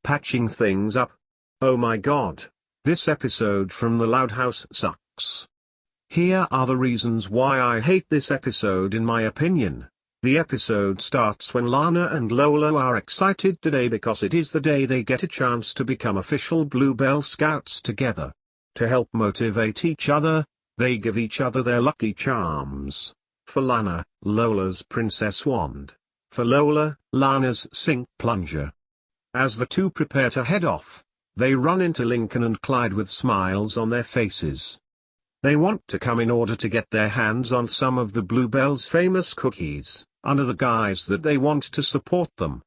patching things up. Oh my god. This episode from the Loud House sucks. Here are the reasons why I hate this episode in my opinion. The episode starts when Lana and Lola are excited today because it is the day they get a chance to become official Bluebell Scouts together. To help motivate each other, they give each other their lucky charms. For Lana, Lola's princess wand. For Lola, Lana's sink plunger. As the two prepare to head off, they run into Lincoln and Clyde with smiles on their faces. They want to come in order to get their hands on some of the Bluebell's famous cookies, under the guise that they want to support them.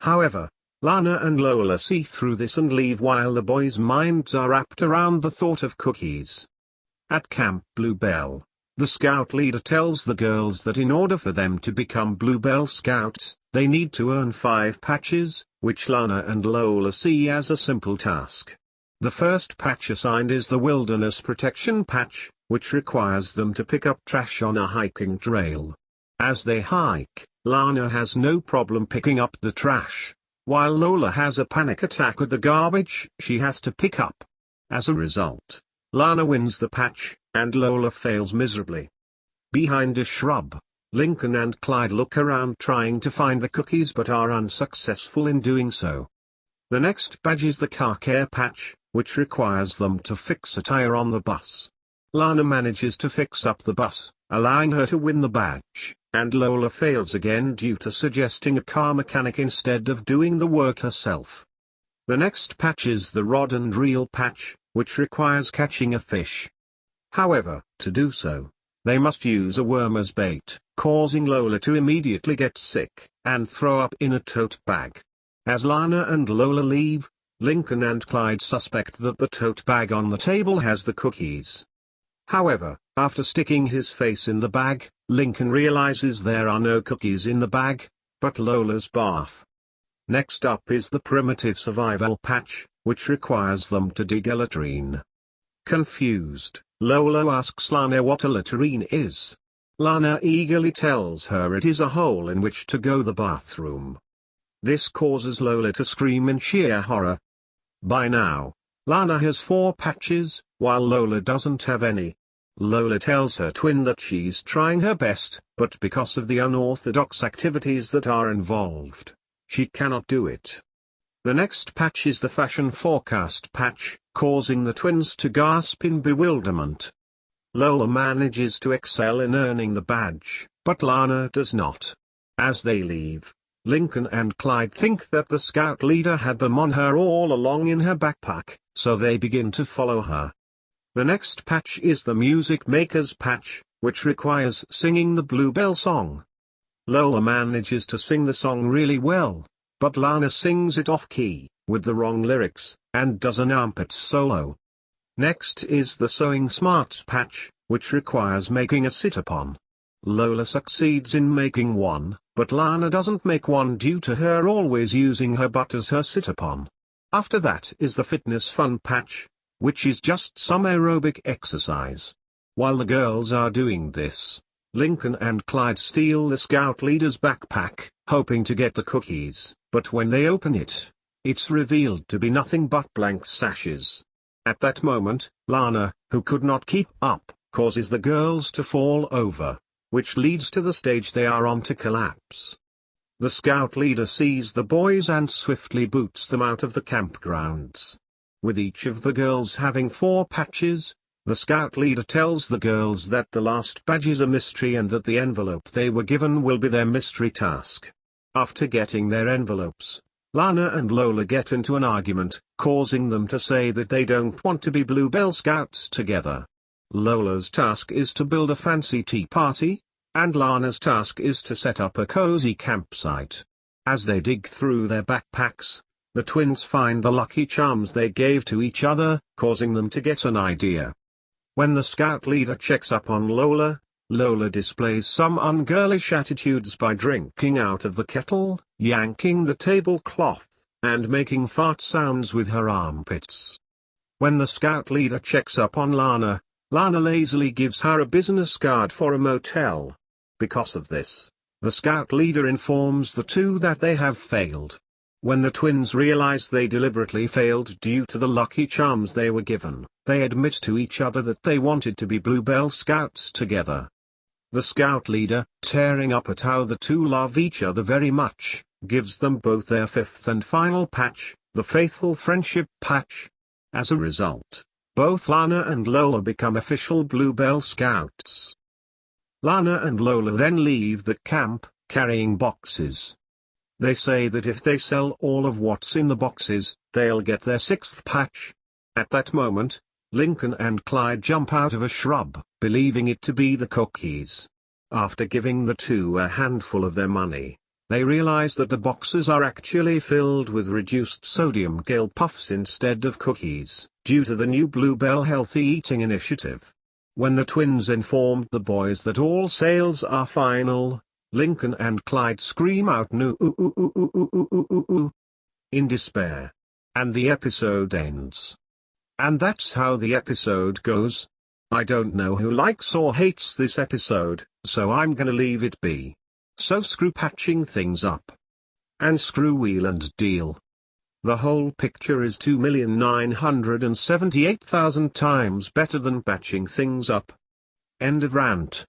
However, Lana and Lola see through this and leave while the boys' minds are wrapped around the thought of cookies. At Camp Bluebell, the scout leader tells the girls that in order for them to become Bluebell Scouts, they need to earn 5 patches, which Lana and Lola see as a simple task. The first patch assigned is the Wilderness Protection Patch, which requires them to pick up trash on a hiking trail. As they hike, Lana has no problem picking up the trash, while Lola has a panic attack at the garbage she has to pick up. As a result, Lana wins the patch, and Lola fails miserably. Behind a shrub, Lincoln and Clyde look around trying to find the cookies but are unsuccessful in doing so. The next badge is the Car Care Patch, which requires them to fix a tire on the bus. Lana manages to fix up the bus, allowing her to win the badge, and Lola fails again due to suggesting a car mechanic instead of doing the work herself. The next patch is the Rod and Reel Patch, which requires catching a fish. However, to do so, they must use a worm as bait, causing Lola to immediately get sick, and throw up in a tote bag. As Lana and Lola leave, Lincoln and Clyde suspect that the tote bag on the table has the cookies. However, after sticking his face in the bag, Lincoln realizes there are no cookies in the bag, but Lola's bath. Next up is the Primitive Survival Patch, which requires them to dig a latrine. Confused, Lola asks Lana what a latrine is. Lana eagerly tells her it is a hole in which to go the bathroom. This causes Lola to scream in sheer horror. By now, Lana has 4 patches, while Lola doesn't have any. Lola tells her twin that she's trying her best, but because of the unorthodox activities that are involved, she cannot do it. The next patch is the Fashion Forecast Patch, causing the twins to gasp in bewilderment. Lola manages to excel in earning the badge, but Lana does not. As they leave, Lincoln and Clyde think that the scout leader had them on her all along in her backpack, so they begin to follow her. The next patch is the Music Maker's Patch, which requires singing the Bluebell song. Lola manages to sing the song really well, but Lana sings it off-key, with the wrong lyrics, and does an armpit solo. Next is the Sewing Smarts Patch, which requires making a sit-upon. Lola succeeds in making one, but Lana doesn't make one due to her always using her butt as her sit-upon. After that is the Fitness Fun Patch, which is just some aerobic exercise. While the girls are doing this, Lincoln and Clyde steal the scout leader's backpack, hoping to get the cookies, but when they open it, it's revealed to be nothing but blank sashes. At that moment, Lana, who could not keep up, causes the girls to fall over, which leads to the stage they are on to collapse. The scout leader sees the boys and swiftly boots them out of the campgrounds. With each of the girls having 4 patches, the scout leader tells the girls that the last badge is a mystery and that the envelope they were given will be their mystery task. After getting their envelopes, Lana and Lola get into an argument, causing them to say that they don't want to be Bluebell Scouts together. Lola's task is to build a fancy tea party, and Lana's task is to set up a cozy campsite. As they dig through their backpacks, the twins find the lucky charms they gave to each other, causing them to get an idea. When the scout leader checks up on Lola, Lola displays some ungirlish attitudes by drinking out of the kettle, yanking the tablecloth, and making fart sounds with her armpits. When the scout leader checks up on Lana, Lana lazily gives her a business card for a motel. Because of this, the scout leader informs the two that they have failed. When the twins realize they deliberately failed due to the lucky charms they were given, they admit to each other that they wanted to be Bluebell Scouts together. The scout leader, tearing up at how the two love each other very much, gives them both their fifth and final patch, the Faithful Friendship Patch. As a result, both Lana and Lola become official Bluebell Scouts. Lana and Lola then leave the camp, carrying boxes. They say that if they sell all of what's in the boxes, they'll get their sixth patch. At that moment, Lincoln and Clyde jump out of a shrub, believing it to be the cookies. After giving the two a handful of their money, they realize that the boxes are actually filled with reduced sodium Gale Puffs instead of cookies, due to the new Bluebell Healthy Eating Initiative. When the twins informed the boys that all sales are final, Lincoln and Clyde scream out "No!" in despair. And the episode ends. And that's how the episode goes. I don't know who likes or hates this episode, so I'm gonna leave it be. So screw patching things up. And screw wheel and deal. The whole picture is 2,978,000 times better than patching things up. End of rant.